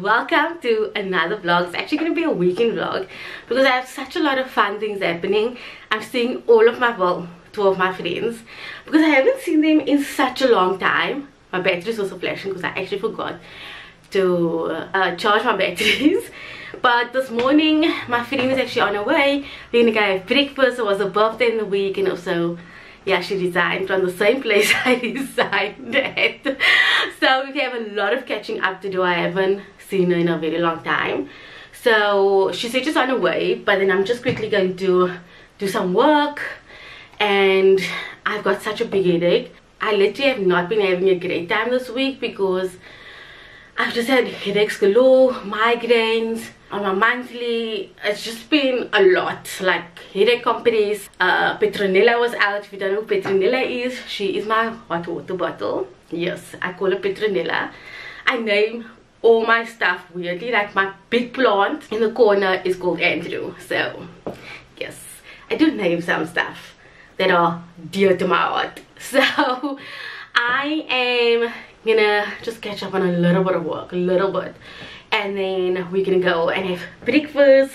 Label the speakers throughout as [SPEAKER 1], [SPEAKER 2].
[SPEAKER 1] welcome to another vlog. It's actually going to be a weekend vlog because I have such a lot of fun things happening. I'm seeing all of my, well, two of my friends because I haven't seen them in such a long time. My battery is also flashing because I actually forgot to charge my batteries. But this morning my friend is actually on her way. Then I have breakfast. It was her birthday in the week, and also yeah, she resigned from the same place I resigned at. So we have a lot of catching up to do. I haven't seen her in a very long time. So she said she's on her way, but then I'm just quickly going to do some work. And I've got such a big headache. I literally have not been having a great time this week because I've just had headaches galore, migraines on my monthly. It's just been a lot, like headache compress. Petronella was out. If you don't know who Petronella is, she is my hot water bottle. Yes, I call her Petronella. I name all my stuff weirdly, like my big plant in the corner is called Andrew. So yes, I do name some stuff that are dear to my heart. So I am gonna just catch up on a little bit of work, a little bit, and then we're gonna go and have breakfast.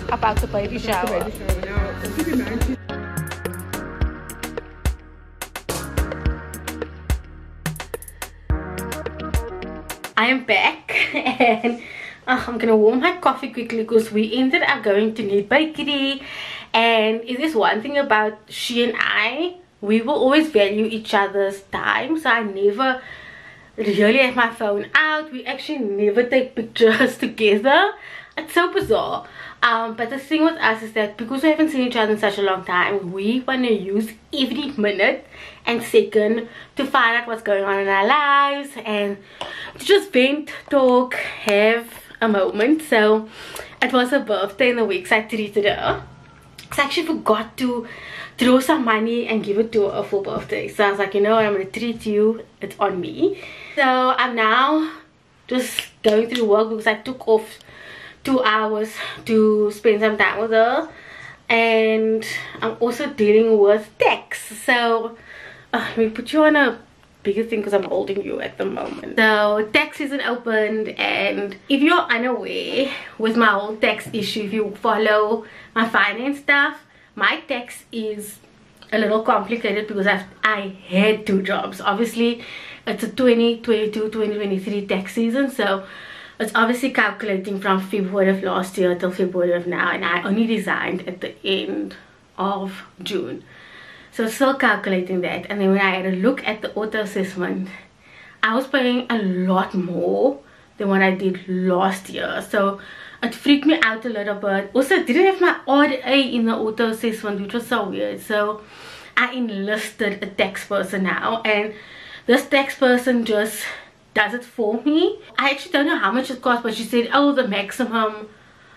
[SPEAKER 1] About the baby shower. I am back and I'm gonna warm my coffee quickly because we ended up going to Need Bakery. And it is one thing about she and I, we will always value each other's time. So I never really have my phone out. We actually never take pictures together. It's so bizarre. But the thing with us is that because we haven't seen each other in such a long time, we want to use every minute and second to find out what's going on in our lives and to just vent, talk, have a moment. So it was her birthday in the week, so I treated her. So I actually forgot to throw some money and give it to her for birthday. So I was like, you know what, I'm going to treat you. It's on me. So I'm now just going through work because I took off 2 hours to spend some time with her. And I'm also dealing with tax. So let me put you on a bigger thing because I'm holding you at the moment. So tax isn't opened, and if you're unaware with my whole tax issue, if you follow my finance stuff, my tax is a little complicated because I had 2 jobs. Obviously it's a 2022-2023 tax season, so it's obviously calculating from February of last year till February of now, and I only resigned at the end of June. So still calculating that. And then when I had a look at the auto assessment, I was paying a lot more than what I did last year. So it freaked me out a little bit. Also, I didn't have my odd A in the auto assessment, which was so weird. So I enlisted a tax person now, and this tax person just does it for me. I actually don't know how much it costs, but she said, oh, the maximum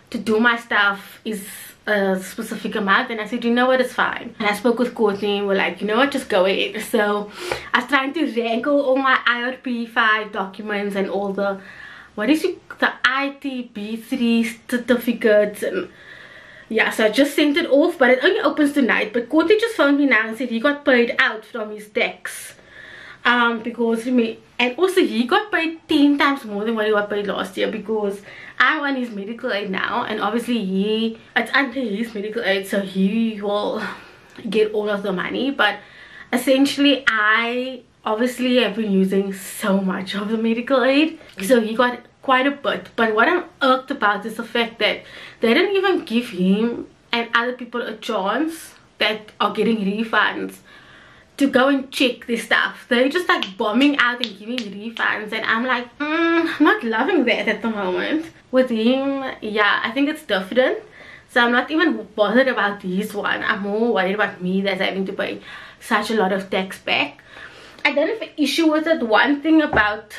[SPEAKER 1] to do my stuff is a specific amount. And I said, you know what, it's fine. And I spoke with Courtney and we're like, you know what, just go ahead. So I was trying to wrangle all my IRP 5 documents and all the, what is it, the ITB3 certificates, and yeah, so I just sent it off, but it only opens tonight. But Courtney just phoned me now and said he got paid out from his tax, because and also he got paid 10 times more than what he got paid last year, because I want his medical aid now, and obviously it's under his medical aid, so he will get all of the money. But essentially I obviously have been using so much of the medical aid, so he got quite a bit. But what I'm irked about is the fact that they didn't even give him and other people a chance that are getting refunds to go and check this stuff. They're just like bombing out and giving refunds, and I'm like, I'm not loving that at the moment. With him, yeah, I think it's different. So I'm not even bothered about this one. I'm more worried about me that's having to pay such a lot of tax back. I don't have an issue with it. One thing about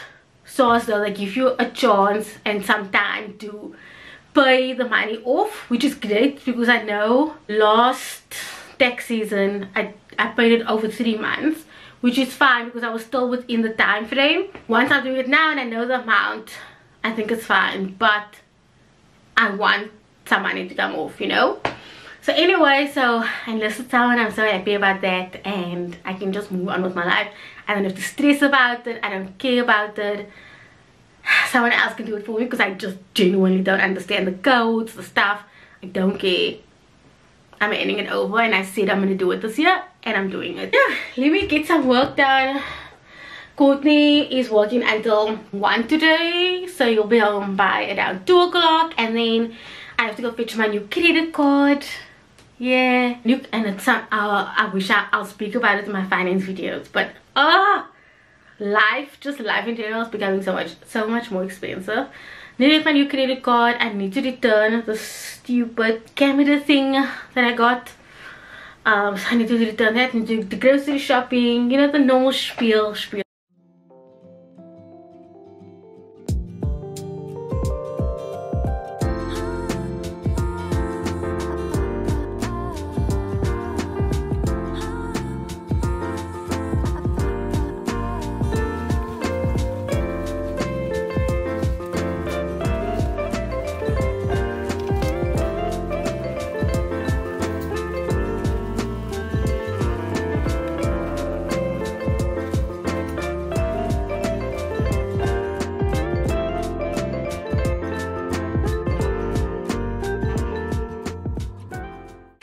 [SPEAKER 1] SARS though, they give you a chance and some time to pay the money off, which is great, because I know last tax season I paid it over 3 months, which is fine because I was still within the time frame. Once I'm doing it now and I know the amount, I think it's fine, but I want some money to come off, you know. So anyway, so I enlisted someone. I'm so happy about that, and I can just move on with my life. I don't have to stress about it. I don't care about it. someone else can do it for me, because I just genuinely don't understand the codes, the stuff. I don't care. I'm ending it over, and I said I'm gonna do it this year, and I'm doing it. Yeah, let me get some work done. Courtney is working until 1 today, so you'll be home by around 2 o'clock, and then I have to go fetch my new credit card. Yeah, look, and it's some I wish I'll speak about it in my finance videos, but life in general is becoming so much more expensive. Need to get my new credit card. I need to return the stupid camera thing that I got. So I need to return that. I need to do the grocery shopping, you know, the normal spiel.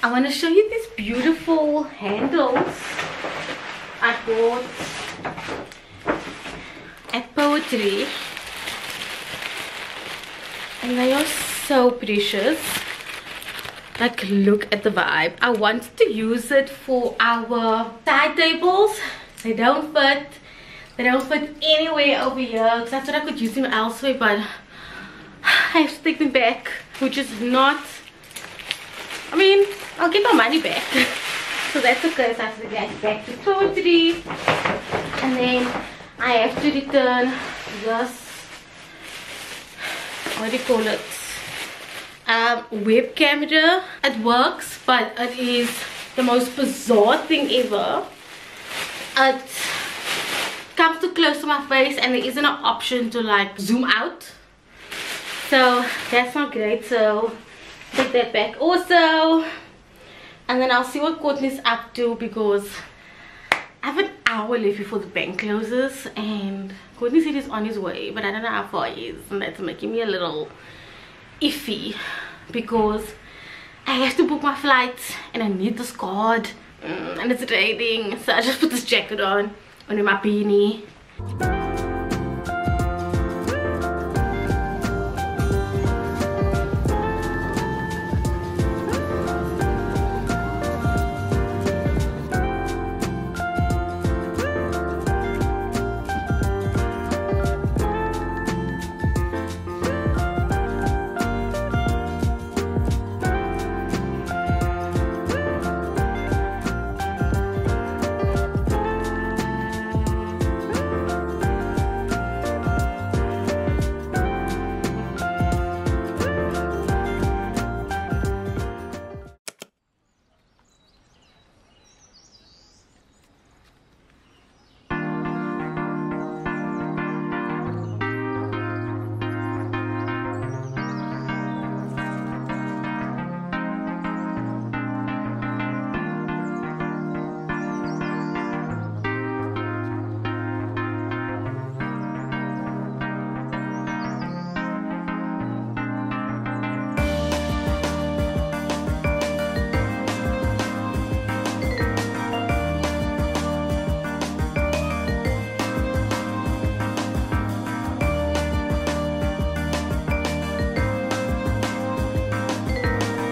[SPEAKER 1] I want to show you these beautiful handles I bought at Poetry, and they are so precious. Like, look at the vibe. I wanted to use it for our side tables. They don't fit anywhere over here, because I thought I could use them elsewhere, but I have to take them back, which is not, I mean, I'll get my money back. So that's okay. So I have to get back to Poetry, and then I have to return this, what do you call it, web camera. It works, but it is the most bizarre thing ever. It comes too close to my face, and there isn't an option to like zoom out, so that's not great. So take that back also, and then I'll see what Courtney's up to, because I have an hour left before the bank closes, and Courtney said he's on his way, but I don't know how far he is, and that's making me a little iffy, because I have to book my flights and I need this card, and it's raining, so I just put this jacket on under my beanie.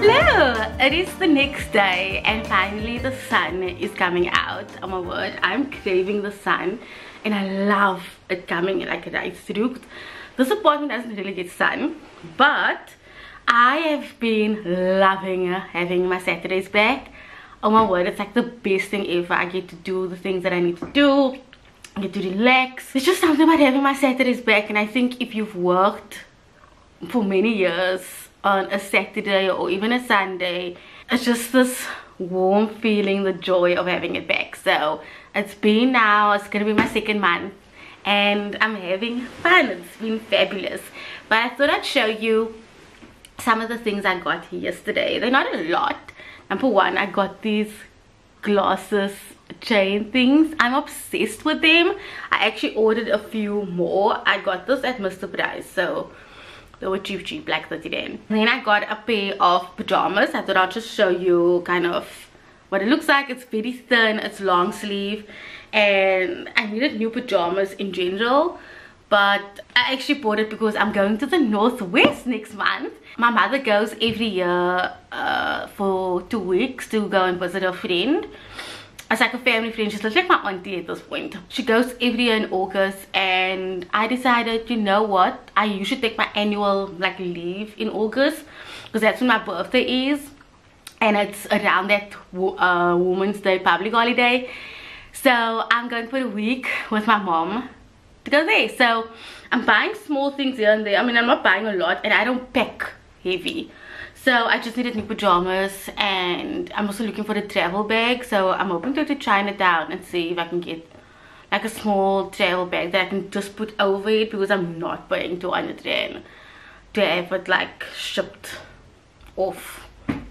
[SPEAKER 1] Hello! It is the next day, and finally the sun is coming out. Oh my word, I'm craving the sun, and I love it coming like right through. This apartment doesn't really get sun, but I have been loving having my Saturdays back. Oh my word, it's like the best thing ever. I get to do the things that I need to do, I get to relax. There's just something about having my Saturdays back, and I think if you've worked for many years on a Saturday or even a Sunday, it's just this warm feeling, the joy of having it back. So it's been now, it's gonna be my second month, and I'm having fun. It's been fabulous. But I thought I'd show you some of the things I got yesterday. They're not a lot. Number one, I got these glasses chain things. I'm obsessed with them. I actually ordered a few more. I got this at Mr. Price, so they were cheap, like 30 then. Then I got a pair of pajamas. I thought I'll just show you kind of what it looks like. It's very thin, it's long sleeve, and I needed new pajamas in general, but I actually bought it because I'm going to the Northwest next month. My mother goes every year for 2 weeks to go and visit her friend. It's like a family friend. She's like my auntie at this point. She goes every year in August, and I decided, you know what, I usually take my annual like leave in August because that's when my birthday is, and it's around that Women's Day public holiday. So I'm going for a week with my mom to go there. So I'm buying small things here and there. I mean, I'm not buying a lot, and I don't pack heavy. So I just needed new pajamas, and I'm also looking for a travel bag. So I'm hoping to go to Chinatown and see if I can get like a small travel bag that I can just put over it, because I'm not paying 200 rand to have it like shipped off.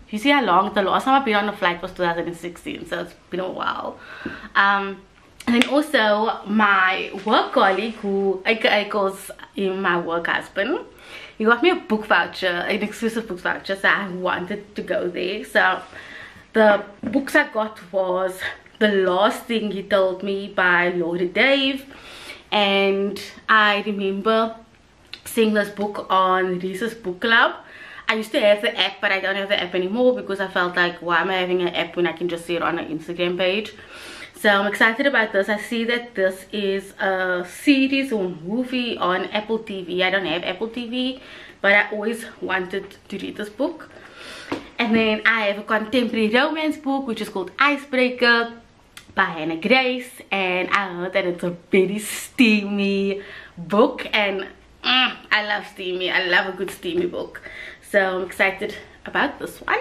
[SPEAKER 1] You see how long? The last time I've been on a flight was 2016, so it's been a while. And then also my work colleague, who I calls him my work husband, he got me a book voucher, an exclusive book voucher, so I wanted to go there. So the books I got was The Last Thing He Told Me by Laura Dave, and I remember seeing this book on Reese's Book Club. I used to have the app, but I don't have the app anymore because I felt like, why am I having an app when I can just see it on an Instagram page? So I'm excited about this. I see that this is a series or movie on Apple TV. I don't have Apple TV, but I always wanted to read this book. And then I have a contemporary romance book which is called Icebreaker by Hannah Grace, and I heard that it's a very steamy book, and I love steamy. I love a good steamy book. So I'm excited about this one.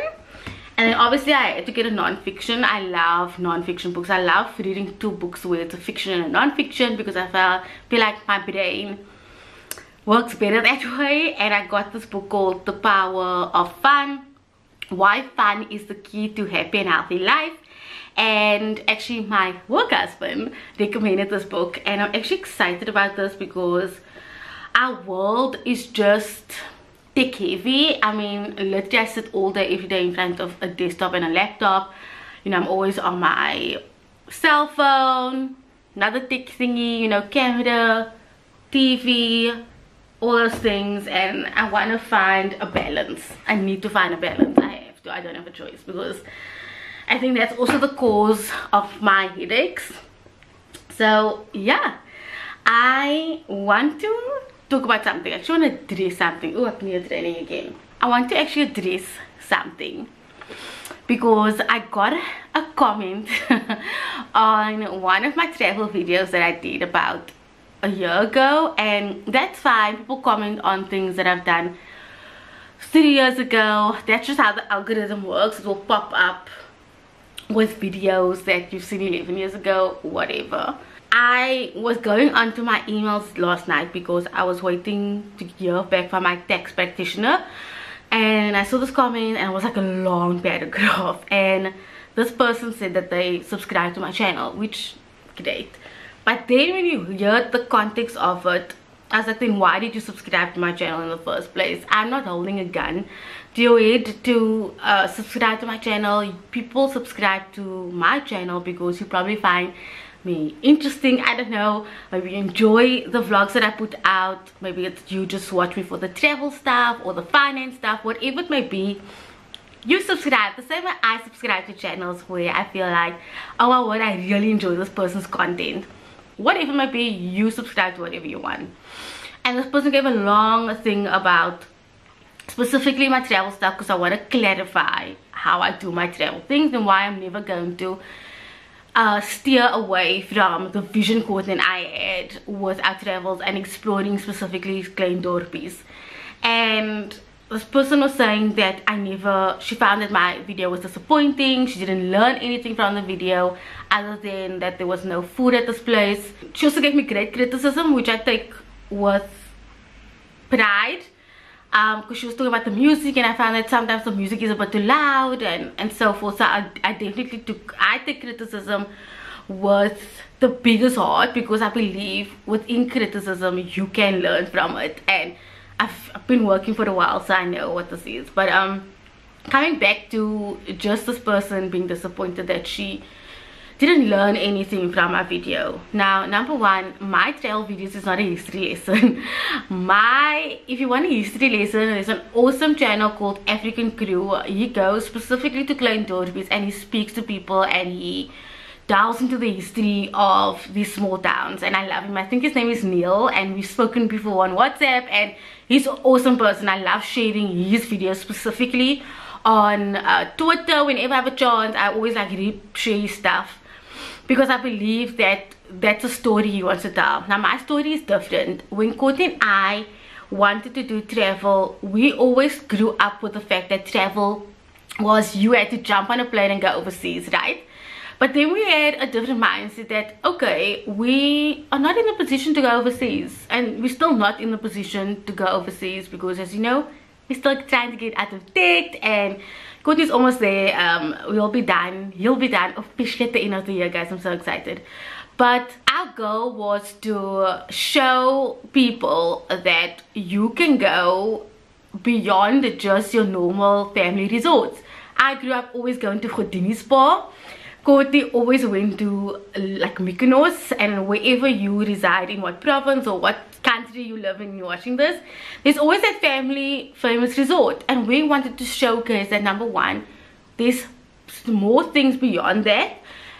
[SPEAKER 1] And then obviously I had to get a non-fiction. I love non-fiction books. I love reading 2 books where it's a fiction and a non-fiction, because I feel like my brain works better that way. And I got this book called The Power of Fun, Why Fun is the Key to Happy and Healthy Life. And actually my work husband recommended this book, and I'm actually excited about this because our world is just tech heavy. I mean, literally I sit all day every day in front of a desktop and a laptop. You know, I'm always on my cell phone, another tech thingy, you know, camera, TV, all those things, and I want to find a balance. I need to find a balance. I have to. I don't have a choice, because I think that's also the cause of my headaches. So yeah, I want to talk about something. I actually want to address something. Oh, I'm near training again. I want to actually address something because I got a comment on one of my travel videos that I did about a year ago, and that's fine. People comment on things that I've done 3 years ago. That's just how the algorithm works. It will pop up with videos that you've seen 11 years ago, whatever. I was going onto my emails last night because I was waiting to hear back from my tax practitioner, and I saw this comment, and it was like a long paragraph, and this person said that they subscribed to my channel, which great. But then when you hear the context of it, I was like, then why did you subscribe to my channel in the first place? I'm not holding a gun to your head to subscribe to my channel. People subscribe to my channel because you probably find me interesting. I don't know, maybe you enjoy the vlogs that I put out. Maybe it's you just watch me for the travel stuff or the finance stuff, whatever it may be. You subscribe the same way I subscribe to channels where I feel like, oh my word, I really enjoy this person's content. Whatever it might be, you subscribe to whatever you want. And this person gave a long thing about specifically my travel stuff, because I want to clarify how I do my travel things and why I'm never going to steer away from the vision content I had with our travels and exploring specifically Kleindorpies. And this person was saying that she found that my video was disappointing. She didn't learn anything from the video other than that there was no food at this place. She also gave me great criticism, which I take with pride, because she was talking about the music, and I found that sometimes the music is a bit too loud and so forth. So I definitely take criticism with the biggest heart, because I believe within criticism you can learn from it, and I've been working for a while, so I know what this is. But coming back to just this person being disappointed that she didn't learn anything from my video. Now, number one, my travel videos is not a history lesson. If you want a history lesson, there's an awesome channel called African Crew. He goes specifically to Klein Dorpies and he speaks to people and he delves into the history of these small towns, and I love him. I think his name is Neil, and we've spoken before on WhatsApp, and he's an awesome person. I love sharing his videos specifically on Twitter. Whenever I have a chance, I always like share his stuff, because I believe that that's a story he wants to tell. Now my story is different. When Courtney and I wanted to do travel, we always grew up with the fact that travel was you had to jump on a plane and go overseas, right? But then we had a different mindset that, okay, we are not in a position to go overseas, and we're still not in the position to go overseas because, as you know, we're still trying to get out of debt, and Courtney's almost there. We'll be done. He'll be done officially at the end of the year, guys. I'm so excited. But our goal was to show people that you can go beyond just your normal family resorts. I grew up always going to Godini Spa. Courtney always went to like Mykonos, and wherever you reside, in what province or what country you live in, you're watching this, there's always that family famous resort, and we wanted to showcase that. Number one, there's more things beyond that.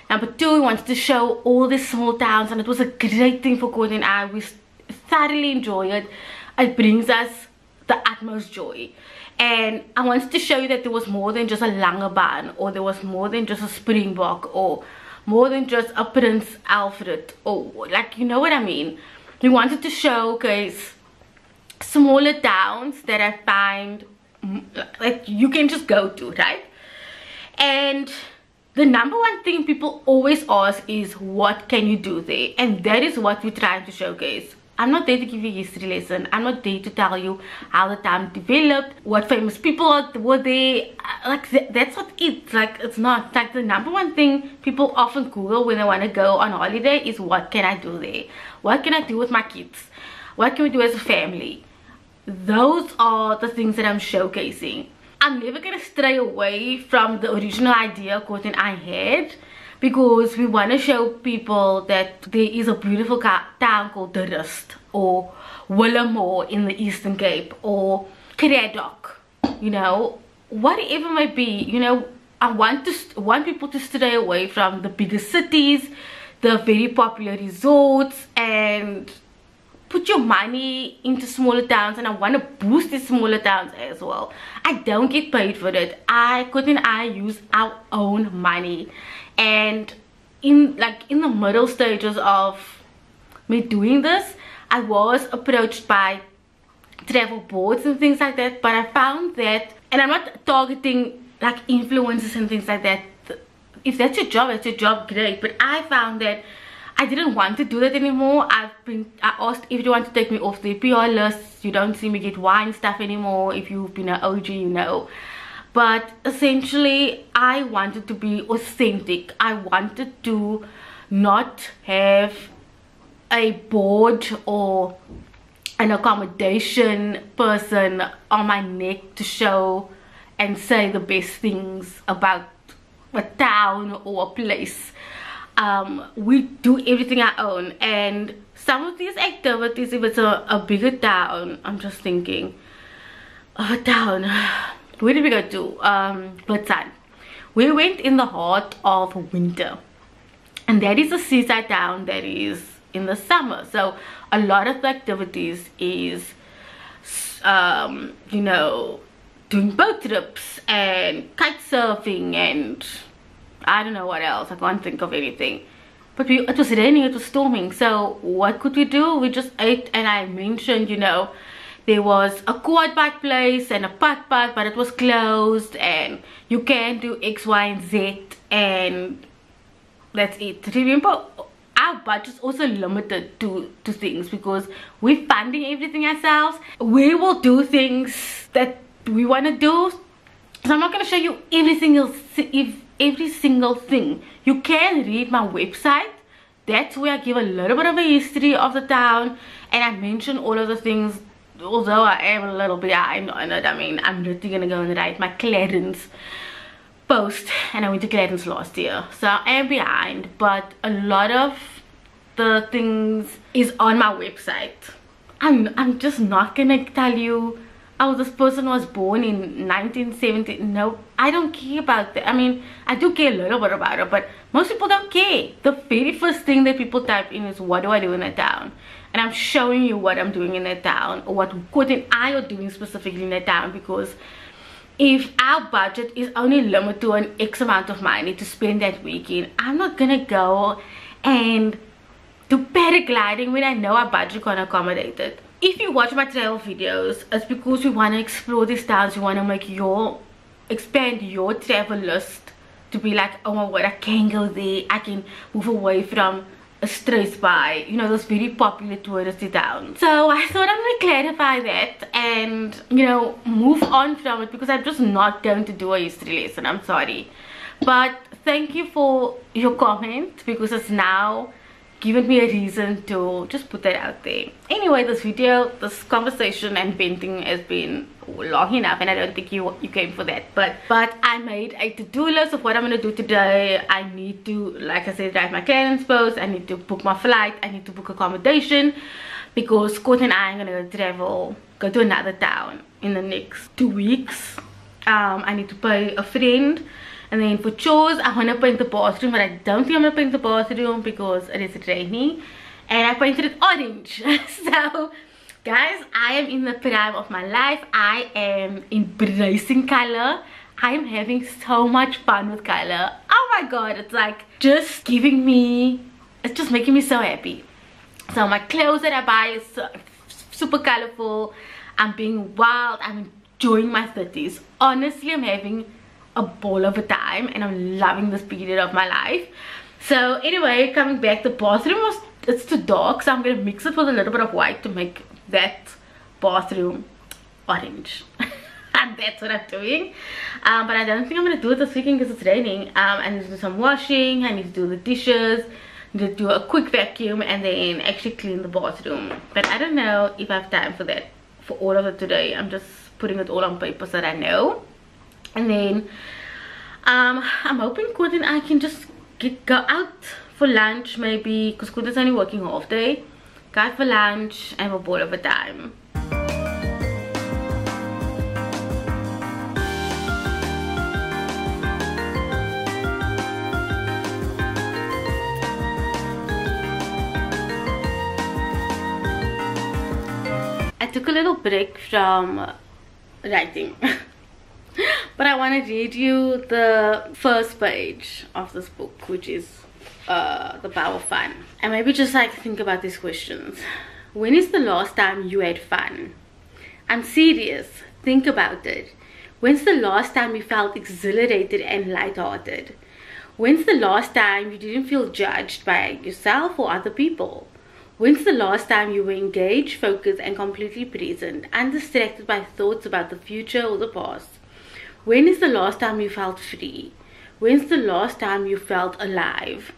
[SPEAKER 1] Number two, we wanted to show all these small towns, and it was a great thing for Courtney and I. We thoroughly enjoy it. It brings us the utmost joy. And I wanted to show you that there was more than just a Langebaan, or there was more than just a Springbok, or more than just a Prince Alfred, or like, you know what I mean. We wanted to showcase smaller towns that I find like you can just go to, right? And the number one thing people always ask is, what can you do there? And that is what we're trying to showcase. I'm not there to give you a history lesson. I'm not there to tell you how the town developed, what famous people were there. Like that's not it. Like, it's not. Like, the number one thing people often Google when they want to go on holiday is, what can I do there? What can I do with my kids? What can we do as a family? Those are the things that I'm showcasing. I'm never going to stray away from the original idea Courtney and I had, because we want to show people that there is a beautiful town called De Rust, or Willemore in the Eastern Cape, or Craddock, you know, whatever it might be. You know, I want people to stray away from the bigger cities, the very popular resorts, and put your money into smaller towns. And I want to boost these smaller towns as well. I don't get paid for it. Courtney and I use our own money. And in the middle stages of me doing this, I was approached by travel boards and things like that, but I found that, and I'm not targeting like influencers and things like that. If that's your job, it's your job, great. But I found that I didn't want to do that anymore. I asked everyone to take me off their PR list. You don't see me get wine stuff anymore. If you've been an OG, you know. But essentially, I wanted to be authentic. I wanted to not have a board or an accommodation person on my neck to show and say the best things about a town or a place. We do everything our own, and some of these activities, if it's a bigger town, I'm just thinking of a town. Where did we go to? Blitzan. We went in the heart of winter, and that is a seaside town that is in the summer. So a lot of the activities is you know, doing boat trips and kite surfing, and I don't know what else. I can't think of anything. But it was raining, it was storming, so what could we do? We just ate. And I mentioned, you know, there was a quad bike place and a putt putt, but it was closed, and you can do X, Y, and Z, and that's it. Remember, our budget's also limited to things, because we're funding everything ourselves. We will do things that we want to do. So I'm not going to show you every single every single thing. You can read my website. That's where I give a little bit of a history of the town, and I mention all of the things. Although I am a little behind on it. I mean, I'm literally gonna go and write my Clarence post, and I went to Clarence last year, so I am behind, but a lot of the things is on my website. I'm just not gonna tell you, oh, this person was born in 1970. No, I don't care about that. I mean, I do care a little bit about it, but most people don't care. The very first thing that people type in is, what do I do in that town? And I'm showing you what I'm doing in that town, or what Court and I are doing specifically in that town, because if our budget is only limited to an X amount of money to spend that weekend, I'm not gonna go and do paragliding when I know our budget can't accommodate it. If you watch my travel videos, it's because we want to explore these towns. We want to make expand your travel list to be like, oh my god, I can go there, I can move away from a stress by, you know, those very popular touristy towns. So I thought I'm going to clarify that and, you know, move on from it, because I'm just not going to do a history lesson. I'm sorry, but thank you for your comment, because it's now given me a reason to just put that out there. Anyway, this conversation and venting has been long enough, and I don't think you came for that, but I made a to-do list of what I'm going to do today. I need to, like I said, write my Clarence post. I need to book my flight. I need to book accommodation, because Scott and I are going to go to another town in the next 2 weeks. I need to pay a friend. And then for chores, I want to paint the bathroom, but I don't think I'm going to paint the bathroom because it is raining. And I painted it orange. So, guys, I am in the prime of my life. I am embracing color. I am having so much fun with color. Oh my god, it's like just giving me, it's just making me so happy. So my clothes that I buy is super colorful. I'm being wild. I'm enjoying my 30s. Honestly, I'm having a ball of a time, and I'm loving this period of my life. So anyway, coming back, the bathroom it's too dark, so I'm gonna mix it with a little bit of white to make that bathroom orange. And that's what I'm doing. But I don't think I'm gonna do it this weekend because it's raining. I need to do some washing, I need to do the dishes, I need to do a quick vacuum, and then actually clean the bathroom. But I don't know if I have time for that, for all of it today. I'm just putting it all on paper so that I know. And then I'm hoping Court and I can just go out for lunch, maybe, because Court is only working half day. Go out for lunch and have a ball of a time. I took a little break from writing. But I want to read you the first page of this book, which is The Power of Fun. And maybe just like think about these questions. When is the last time you had fun? I'm serious. Think about it. When's the last time you felt exhilarated and lighthearted? When's the last time you didn't feel judged by yourself or other people? When's the last time you were engaged, focused, and completely present, undistracted by thoughts about the future or the past? When is the last time you felt free? When's the last time you felt alive?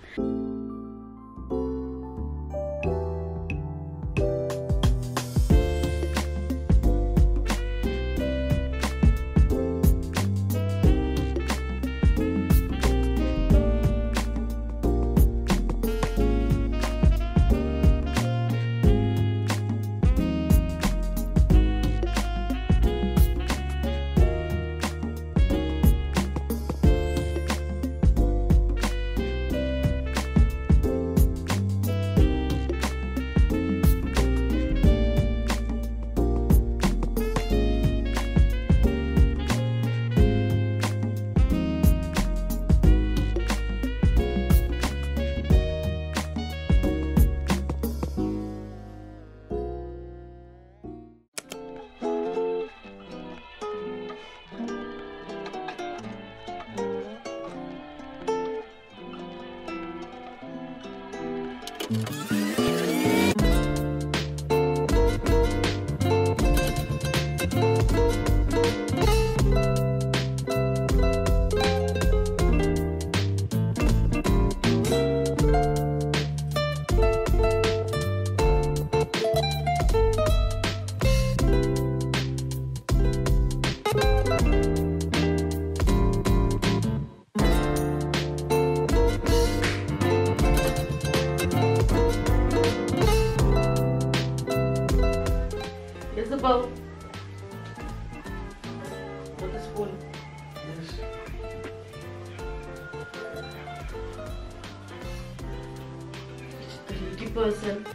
[SPEAKER 1] cheeky person.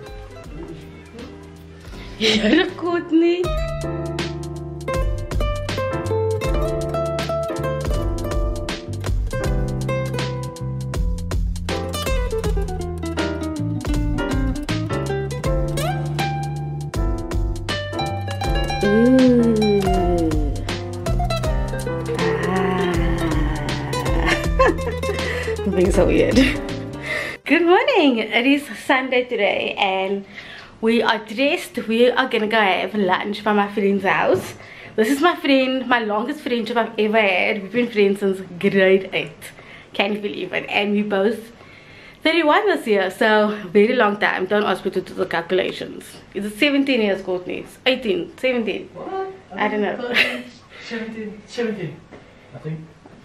[SPEAKER 1] You're a Courtney. Being so weird. Good morning. It is Sunday today and we are dressed. We are gonna go have lunch by my friend's house. This is my friend, my longest friendship I've ever had. We've been friends since grade 8. Can you believe it? And we both 31 this year, so very long time. Don't ask me to do the calculations. Is it 17 years, Courtney? 18, 17.
[SPEAKER 2] What?
[SPEAKER 1] I don't know.
[SPEAKER 2] 17, I think.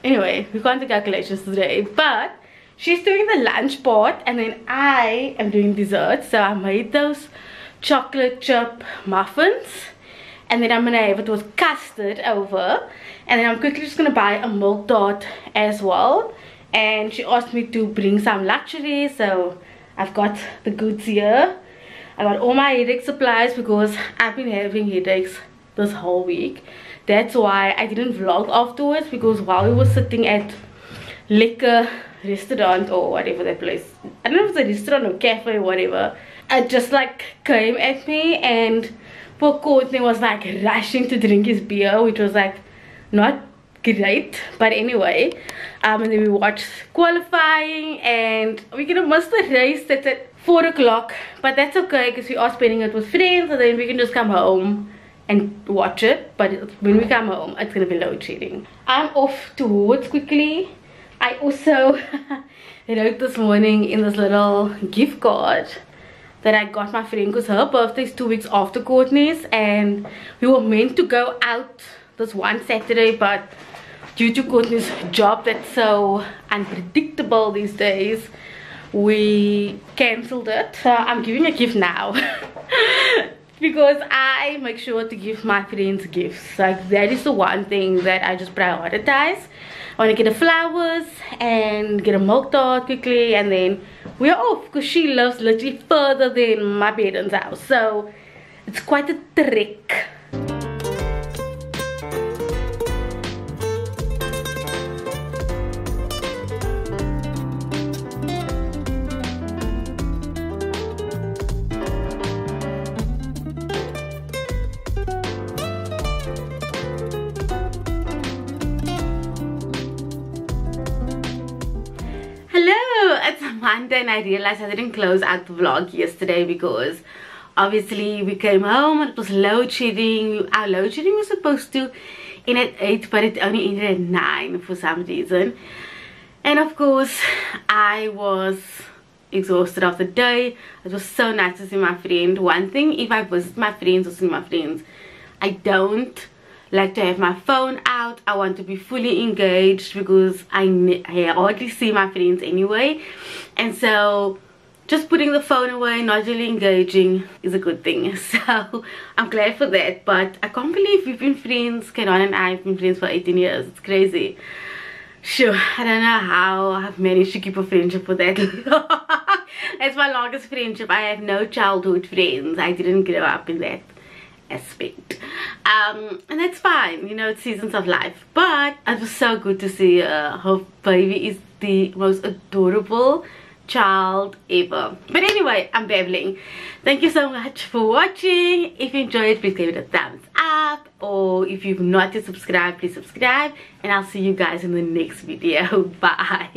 [SPEAKER 1] Anyway, we can't do calculations today, but she's doing the lunch part and then I am doing dessert. So I made those chocolate chip muffins and then I'm gonna have it with custard over, and then I'm quickly just gonna buy a milk tart as well. And she asked me to bring some luxury, so I've got the goods here. I got all my headache supplies because I've been having headaches this whole week. That's why I didn't vlog afterwards, because while we were sitting at liquor restaurant or whatever that place, I don't know if it's a restaurant or cafe or whatever, it just like came at me and poor Courtney was like rushing to drink his beer, which was like not great. But anyway, and then we watched qualifying and we're gonna miss the race that's at 4 o'clock, but that's okay because we are spending it with friends, and then we can just come home and watch it. But when we come home, it's gonna be load shedding. I'm off to Woolworths quickly. I also wrote this morning in this little gift card that I got my friend because her birthday is 2 weeks after Courtney's, and we were meant to go out this one Saturday, but due to Courtney's job that's so unpredictable these days, we cancelled it. So I'm giving a gift now. Because I make sure to give my friends gifts. Like, that is the one thing that I just prioritize. I want to get the flowers and get a milk tart quickly, and then we're off because she lives literally further than my parents' house. So it's quite a trek. It's Monday and I realized I didn't close out the vlog yesterday because obviously we came home and it was load shedding. Our load shedding was supposed to end at 8, but it only ended at 9 for some reason. And of course I was exhausted after the day. It was so nice to see my friend. One thing, if I visit my friends or see my friends, I don't like to have my phone out. I want to be fully engaged because I hardly see my friends anyway, and so just putting the phone away, not really engaging, is a good thing. So I'm glad for that. But I can't believe we've been friends, Kenan and I have been friends for 18 years. It's crazy. Sure, I don't know how I've managed to keep a friendship for that long. That's my longest friendship. I have no childhood friends. I didn't grow up in that aspect, and that's fine, you know, it's seasons of life. But it was so good to see her. Her baby is the most adorable child ever. But anyway, I'm babbling. Thank you so much for watching. If you enjoyed, please give it a thumbs up, or if you've not yet subscribed, please subscribe, and I'll see you guys in the next video. Bye.